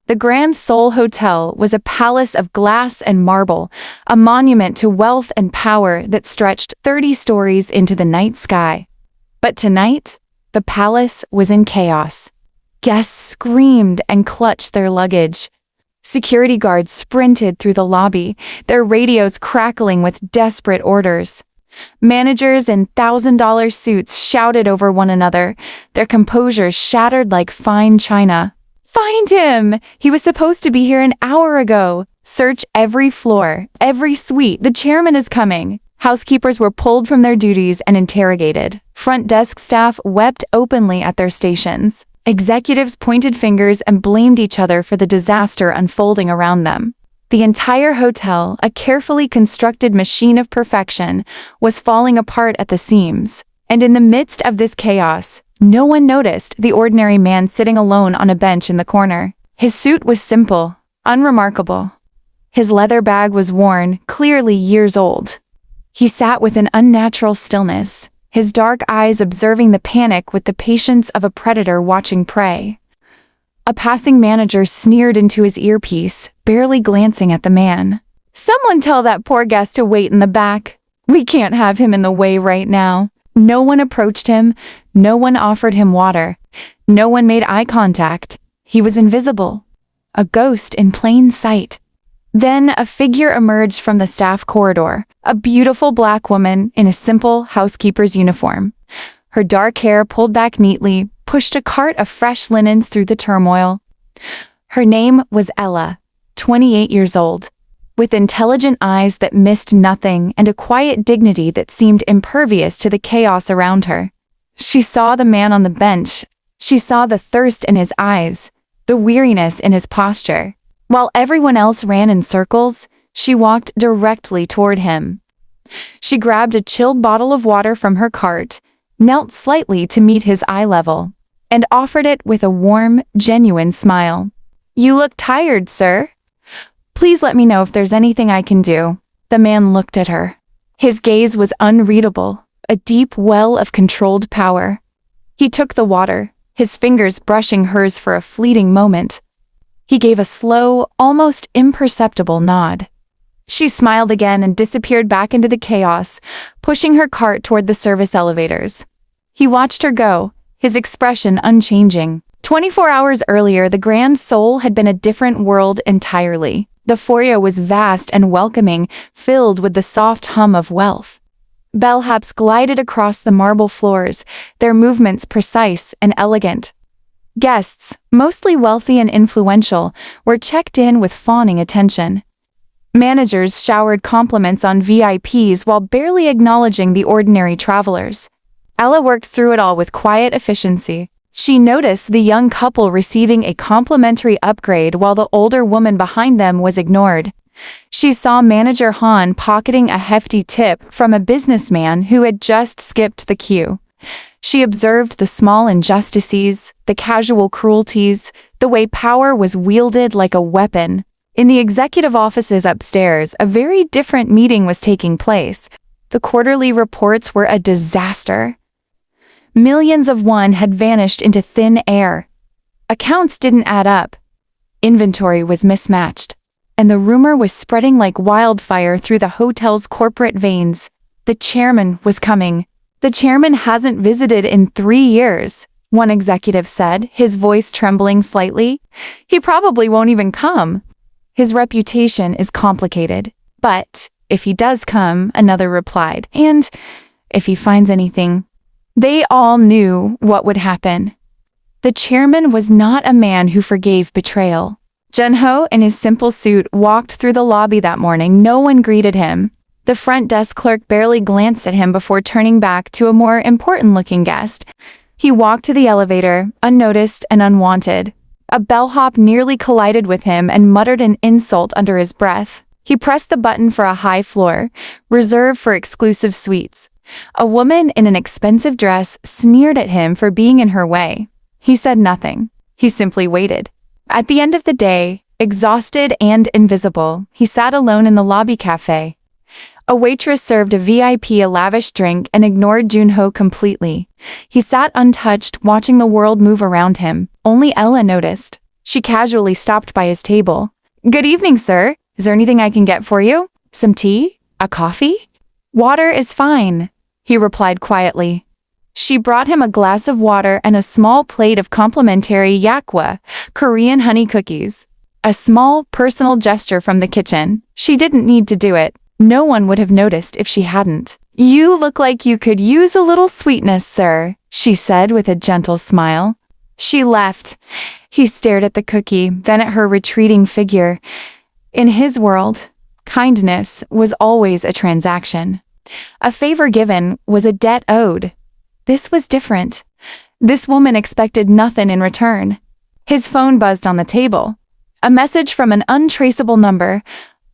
The Grand Seoul Hotel was a palace of glass and marble, a monument to wealth and power that stretched 30 stories into the night sky. But tonight, the palace was in chaos. Guests screamed and clutched their luggage. Security guards sprinted through the lobby, their radios crackling with desperate orders. Managers in $1,000 suits shouted over one another, their composure shattered like fine china. "Find him! He was supposed to be here an hour ago. Search every floor, every suite. The chairman is coming." Housekeepers were pulled from their duties and interrogated. Front desk staff wept openly at their stations. Executives pointed fingers and blamed each other for the disaster unfolding around them. The entire hotel, a carefully constructed machine of perfection, was falling apart at the seams. And in the midst of this chaos, no one noticed the ordinary man sitting alone on a bench in the corner. His suit was simple, unremarkable. His leather bag was worn, clearly years old. He sat with an unnatural stillness, his dark eyes observing the panic with the patience of a predator watching prey. A passing manager sneered into his earpiece, barely glancing at the man. "Someone tell that poor guest to wait in the back. We can't have him in the way right now." No one approached him, no one offered him water, no one made eye contact. He was invisible, a ghost in plain sight. Then a figure emerged from the staff corridor, a beautiful black woman in a simple housekeeper's uniform. Her dark hair pulled back neatly, pushed a cart of fresh linens through the turmoil. Her name was Ella, 28 years old. With intelligent eyes that missed nothing and a quiet dignity that seemed impervious to the chaos around her. She saw the man on the bench. She saw the thirst in his eyes, the weariness in his posture. While everyone else ran in circles, she walked directly toward him. She grabbed a chilled bottle of water from her cart, knelt slightly to meet his eye level, and offered it with a warm, genuine smile. "You look tired, sir. Please let me know if there's anything I can do." The man looked at her. His gaze was unreadable, a deep well of controlled power. He took the water, his fingers brushing hers for a fleeting moment. He gave a slow, almost imperceptible nod. She smiled again and disappeared back into the chaos, pushing her cart toward the service elevators. He watched her go, his expression unchanging. 24 hours earlier, the Grand Seoul had been a different world entirely. The foyer was vast and welcoming, filled with the soft hum of wealth. Bellhops glided across the marble floors, their movements precise and elegant. Guests, mostly wealthy and influential, were checked in with fawning attention. Managers showered compliments on VIPs while barely acknowledging the ordinary travelers. Ella worked through it all with quiet efficiency. She noticed the young couple receiving a complimentary upgrade while the older woman behind them was ignored. She saw Manager Han pocketing a hefty tip from a businessman who had just skipped the queue. She observed the small injustices, the casual cruelties, the way power was wielded like a weapon. In the executive offices upstairs, a very different meeting was taking place. The quarterly reports were a disaster. Millions of won had vanished into thin air. Accounts didn't add up. Inventory was mismatched. And the rumor was spreading like wildfire through the hotel's corporate veins. The chairman was coming. "The chairman hasn't visited in 3 years, one executive said, his voice trembling slightly. "He probably won't even come. His reputation is complicated. But if he does come," another replied, "and if he finds anything." They all knew what would happen. The chairman was not a man who forgave betrayal. Junho, in his simple suit, walked through the lobby that morning. No one greeted him. The front desk clerk barely glanced at him before turning back to a more important-looking guest. He walked to the elevator, unnoticed and unwanted. A bellhop nearly collided with him and muttered an insult under his breath. He pressed the button for a high floor, reserved for exclusive suites. A woman in an expensive dress sneered at him for being in her way. He said nothing. He simply waited. At the end of the day, exhausted and invisible, he sat alone in the lobby cafe. A waitress served a VIP a lavish drink and ignored Junho completely. He sat untouched, watching the world move around him. Only Ella noticed. She casually stopped by his table. "Good evening, sir. Is there anything I can get for you? Some tea? A coffee?" "Water is fine," he replied quietly. She brought him a glass of water and a small plate of complimentary yakwa, Korean honey cookies. A small, personal gesture from the kitchen. She didn't need to do it. No one would have noticed if she hadn't. "You look like you could use a little sweetness, sir," she said with a gentle smile. She left. He stared at the cookie, then at her retreating figure. In his world, kindness was always a transaction. A favor given was a debt owed. This was different. This woman expected nothing in return. His phone buzzed on the table. A message from an untraceable number.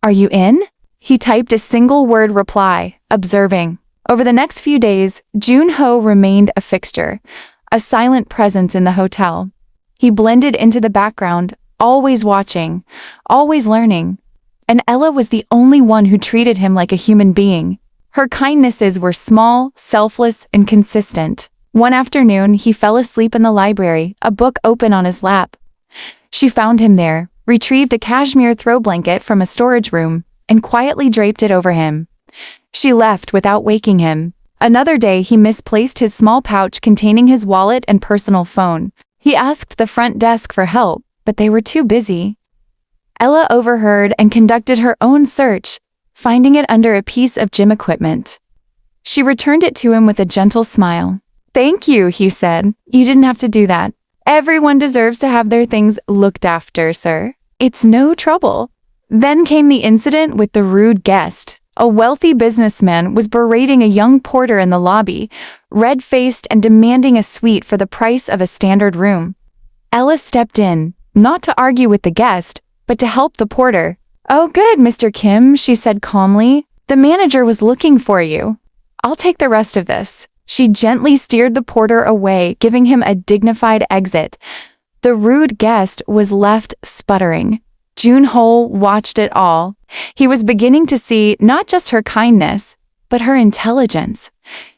"Are you in?" He typed a single-word reply, observing. Over the next few days, Jun-ho remained a fixture, a silent presence in the hotel. He blended into the background, always watching, always learning. And Ella was the only one who treated him like a human being. Her kindnesses were small, selfless, and consistent. One afternoon, he fell asleep in the library, a book open on his lap. She found him there, retrieved a cashmere throw blanket from a storage room, and quietly draped it over him. She left without waking him. Another day, he misplaced his small pouch containing his wallet and personal phone. He asked the front desk for help, but they were too busy. Ella overheard and conducted her own search, finding it under a piece of gym equipment. She returned it to him with a gentle smile. "Thank you," he said. "You didn't have to do that. Everyone deserves to have their things looked after, sir. It's no trouble." Then came the incident with the rude guest. A wealthy businessman was berating a young porter in the lobby, red-faced and demanding a suite for the price of a standard room. Ella stepped in, not to argue with the guest, but to help the porter. "Oh good, Mr. Kim," she said calmly. "The manager was looking for you. I'll take the rest of this." She gently steered the porter away, giving him a dignified exit. The rude guest was left sputtering. Jun-ho watched it all. He was beginning to see not just her kindness, but her intelligence.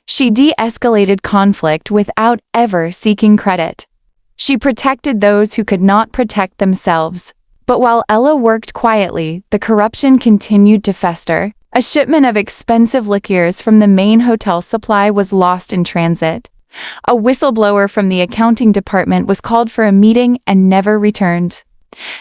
She de-escalated conflict without ever seeking credit. She protected those who could not protect themselves. But while Ella worked quietly, the corruption continued to fester. A shipment of expensive liquors from the main hotel supply was lost in transit. A whistleblower from the accounting department was called for a meeting and never returned.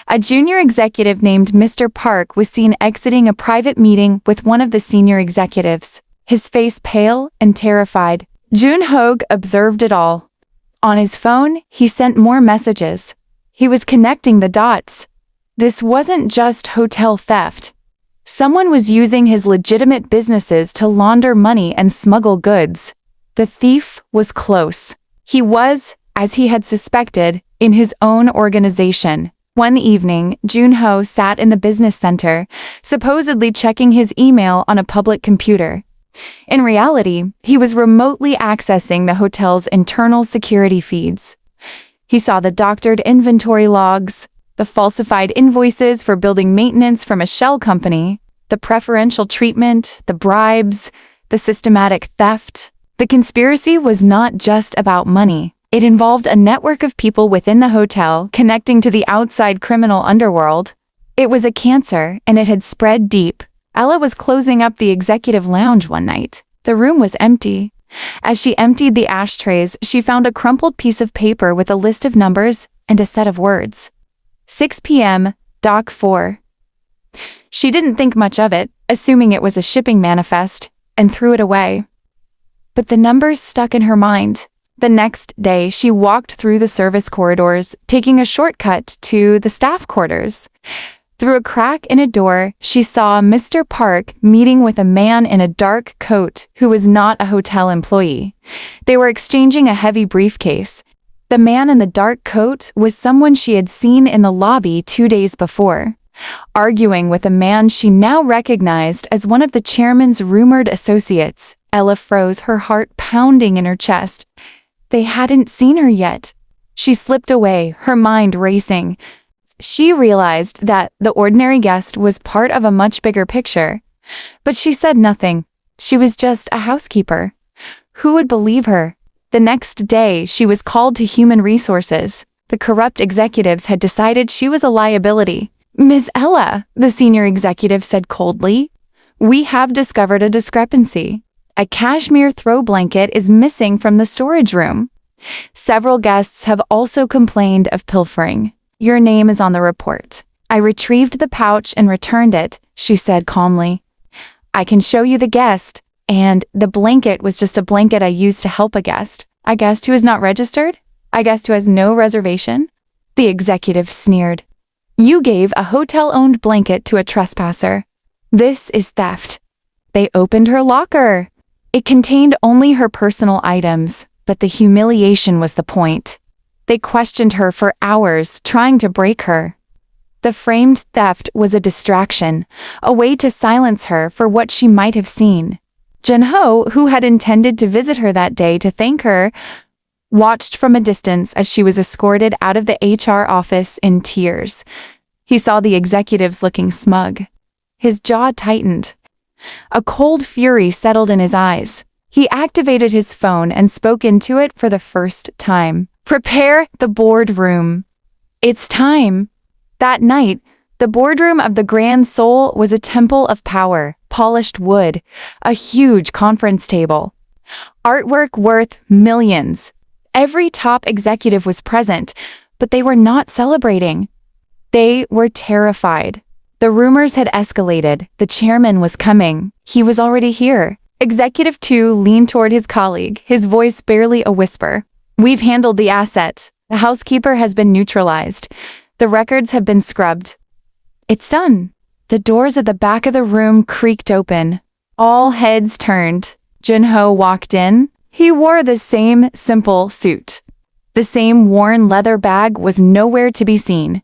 A junior executive named Mr. Park was seen exiting a private meeting with one of the senior executives, his face pale and terrified. Jun-ho observed it all. On his phone, he sent more messages. He was connecting the dots. This wasn't just hotel theft. Someone was using his legitimate businesses to launder money and smuggle goods. The thief was close. He was, as he had suspected, in his own organization. One evening, Jun-ho sat in the business center, supposedly checking his email on a public computer. In reality, he was remotely accessing the hotel's internal security feeds. He saw the doctored inventory logs, the falsified invoices for building maintenance from a shell company, the preferential treatment, the bribes, the systematic theft. The conspiracy was not just about money. It involved a network of people within the hotel connecting to the outside criminal underworld. It was a cancer, and it had spread deep. Ella was closing up the executive lounge one night. The room was empty. As she emptied the ashtrays, she found a crumpled piece of paper with a list of numbers and a set of words. 6 p.m., Dock 4. She didn't think much of it, assuming it was a shipping manifest, and threw it away. But the numbers stuck in her mind. The next day, she walked through the service corridors, taking a shortcut to the staff quarters. Through a crack in a door, she saw Mr. Park meeting with a man in a dark coat who was not a hotel employee. They were exchanging a heavy briefcase. The man in the dark coat was someone she had seen in the lobby 2 days before, arguing with a man she now recognized as one of the chairman's rumored associates. Ella froze, her heart pounding in her chest. They hadn't seen her yet. She slipped away, her mind racing. She realized that the ordinary guest was part of a much bigger picture. But she said nothing. She was just a housekeeper. Who would believe her? The next day, she was called to human resources. The corrupt executives had decided she was a liability. "Ms. Ella," the senior executive said coldly, "we have discovered a discrepancy. A cashmere throw blanket is missing from the storage room. Several guests have also complained of pilfering. Your name is on the report." "I retrieved the pouch and returned it," she said calmly. "I can show you the guest. And the blanket was just a blanket I used to help a guest. A guest who is not registered? A guest who has no reservation?" The executive sneered. "You gave a hotel-owned blanket to a trespasser. This is theft." They opened her locker. It contained only her personal items, but the humiliation was the point. They questioned her for hours, trying to break her. The framed theft was a distraction, a way to silence her for what she might have seen. Jin-ho, who had intended to visit her that day to thank her, watched from a distance as she was escorted out of the HR office in tears. He saw the executives looking smug. His jaw tightened. A cold fury settled in his eyes. He activated his phone and spoke into it for the first time. "Prepare the boardroom. It's time." That night, the boardroom of the Grand Seoul was a temple of power, polished wood, a huge conference table, artwork worth millions. Every top executive was present, but they were not celebrating. They were terrified. The rumors had escalated. The chairman was coming. He was already here. Executive 2 leaned toward his colleague, his voice barely a whisper. "We've handled the asset. The housekeeper has been neutralized. The records have been scrubbed. It's done." The doors at the back of the room creaked open. All heads turned. Jin-ho walked in. He wore the same simple suit. The same worn leather bag was nowhere to be seen.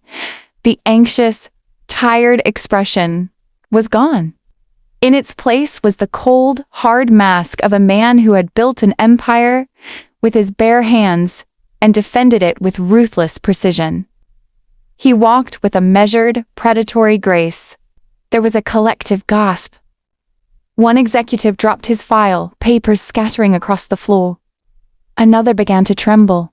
The anxious, tired expression was gone. In its place was the cold, hard mask of a man who had built an empire with his bare hands and defended it with ruthless precision. He walked with a measured, predatory grace. There was a collective gasp. One executive dropped his file, papers scattering across the floor. Another began to tremble.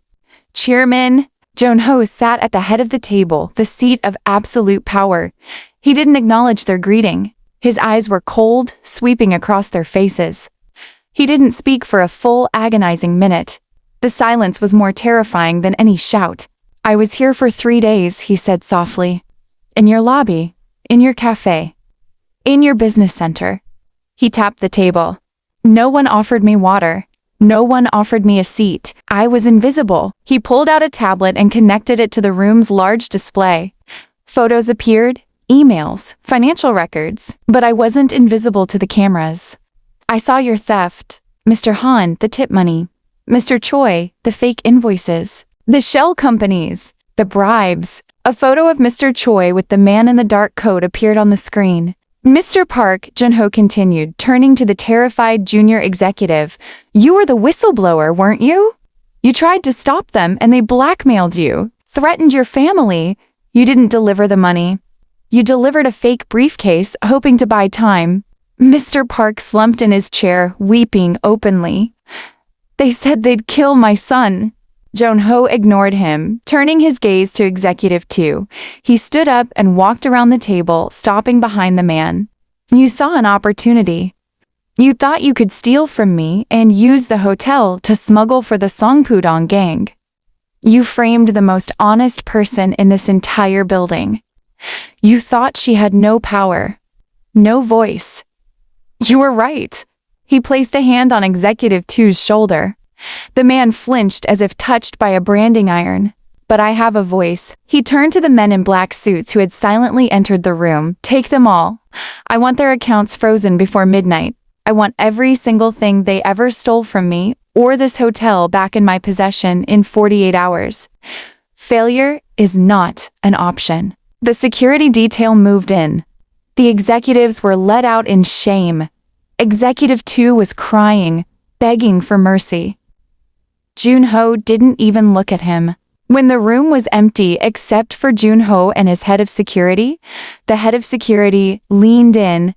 "Chairman!" Jin-ho sat at the head of the table, the seat of absolute power. He didn't acknowledge their greeting. His eyes were cold, sweeping across their faces. He didn't speak for a full, agonizing minute. The silence was more terrifying than any shout. "I was here for 3 days," he said softly. "In your lobby, in your cafe, in your business center." He tapped the table. "No one offered me water. No one offered me a seat. I was invisible." He pulled out a tablet and connected it to the room's large display. Photos appeared, emails, financial records, but I wasn't invisible to the cameras. "I saw your theft. Mr. Han, the tip money. Mr. Choi, the fake invoices. The shell companies. The bribes." A photo of Mr. Choi with the man in the dark coat appeared on the screen. "Mr. Park," Jin-ho continued, turning to the terrified junior executive, "you were the whistleblower, weren't you? You tried to stop them and they blackmailed you, threatened your family. You didn't deliver the money. You delivered a fake briefcase, hoping to buy time." Mr. Park slumped in his chair, weeping openly. "They said they'd kill my son." Jin-ho ignored him, turning his gaze to Executive 2. He stood up and walked around the table, stopping behind the man. "You saw an opportunity. You thought you could steal from me and use the hotel to smuggle for the Songpudong gang. You framed the most honest person in this entire building. You thought she had no power, no voice. You were right." He placed a hand on Executive 2's shoulder. The man flinched as if touched by a branding iron. "But I have a voice." He turned to the men in black suits who had silently entered the room. "Take them all. I want their accounts frozen before midnight. I want every single thing they ever stole from me or this hotel back in my possession in 48 hours. Failure is not an option." The security detail moved in. The executives were let out in shame. Executive 2 was crying, begging for mercy. Jin-ho didn't even look at him. When the room was empty except for Jin-ho and his head of security, the head of security leaned in.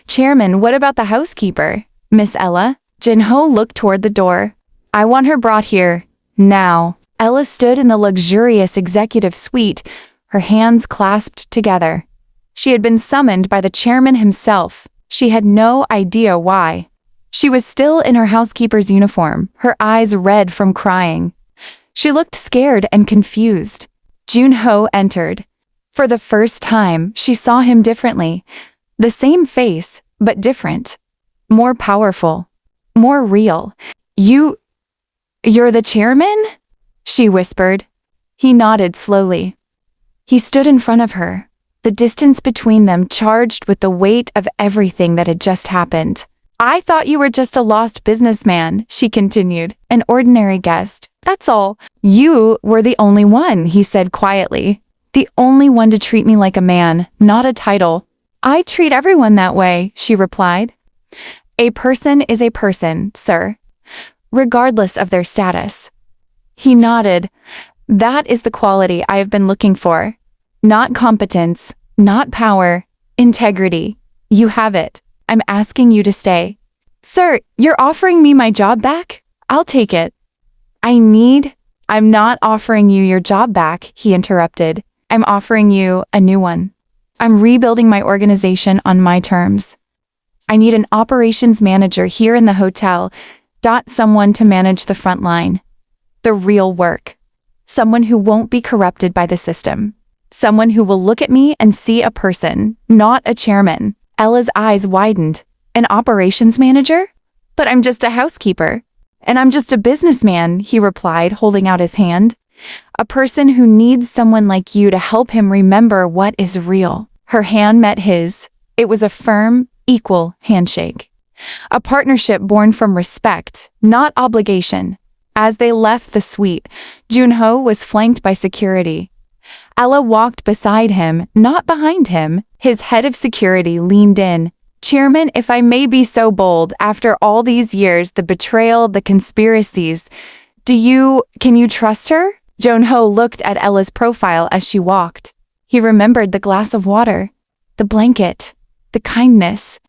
"Chairman, what about the housekeeper? Miss Ella?" Jin-ho looked toward the door. "I want her brought here, now." Ella stood in the luxurious executive suite, her hands clasped together. She had been summoned by the chairman himself. She had no idea why. She was still in her housekeeper's uniform, her eyes red from crying. She looked scared and confused. Junho entered. For the first time, she saw him differently. The same face, but different. More powerful. More real. You're the chairman? She whispered. He nodded slowly. He stood in front of her, the distance between them charged with the weight of everything that had just happened. I thought you were just a lost businessman, she continued, an ordinary guest. That's all. You were the only one, he said quietly. The only one to treat me like a man, not a title. I treat everyone that way, she replied. A person is a person, sir, regardless of their status. He nodded. That is the quality I have been looking for. Not competence, not power, integrity. You have it. I'm asking you to stay. Sir, you're offering me my job back? I'll take it. I'm not offering you your job back, he interrupted. I'm offering you a new one. I'm rebuilding my organization on my terms. I need an operations manager here in the hotel. Someone to manage the front line. The real work. Someone who won't be corrupted by the system. Someone who will look at me and see a person, not a chairman. Ella's eyes widened. An operations manager? But I'm just a housekeeper. And I'm just a businessman, he replied, holding out his hand. A person who needs someone like you to help him remember what is real. Her hand met his. It was a firm, equal handshake. A partnership born from respect, not obligation. As they left the suite, Junho was flanked by security. Ella walked beside him, not behind him. His head of security leaned in. Chairman, if I may be so bold, after all these years, the betrayal, the conspiracies, can you trust her? Junho looked at Ella's profile as she walked. He remembered the glass of water, the blanket, the kindness,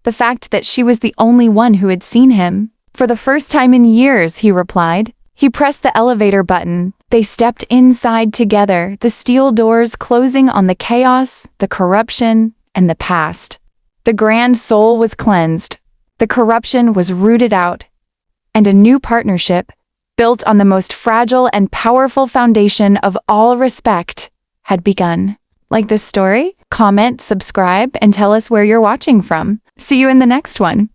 the fact that she was the only one who had seen him. For the first time in years, he replied. He pressed the elevator button. They stepped inside together, the steel doors closing on the chaos, the corruption, and the past. The grand soul was cleansed. The corruption was rooted out. And a new partnership, built on the most fragile and powerful foundation of all respect, had begun. Like this story? Comment, subscribe, and tell us where you're watching from. See you in the next one.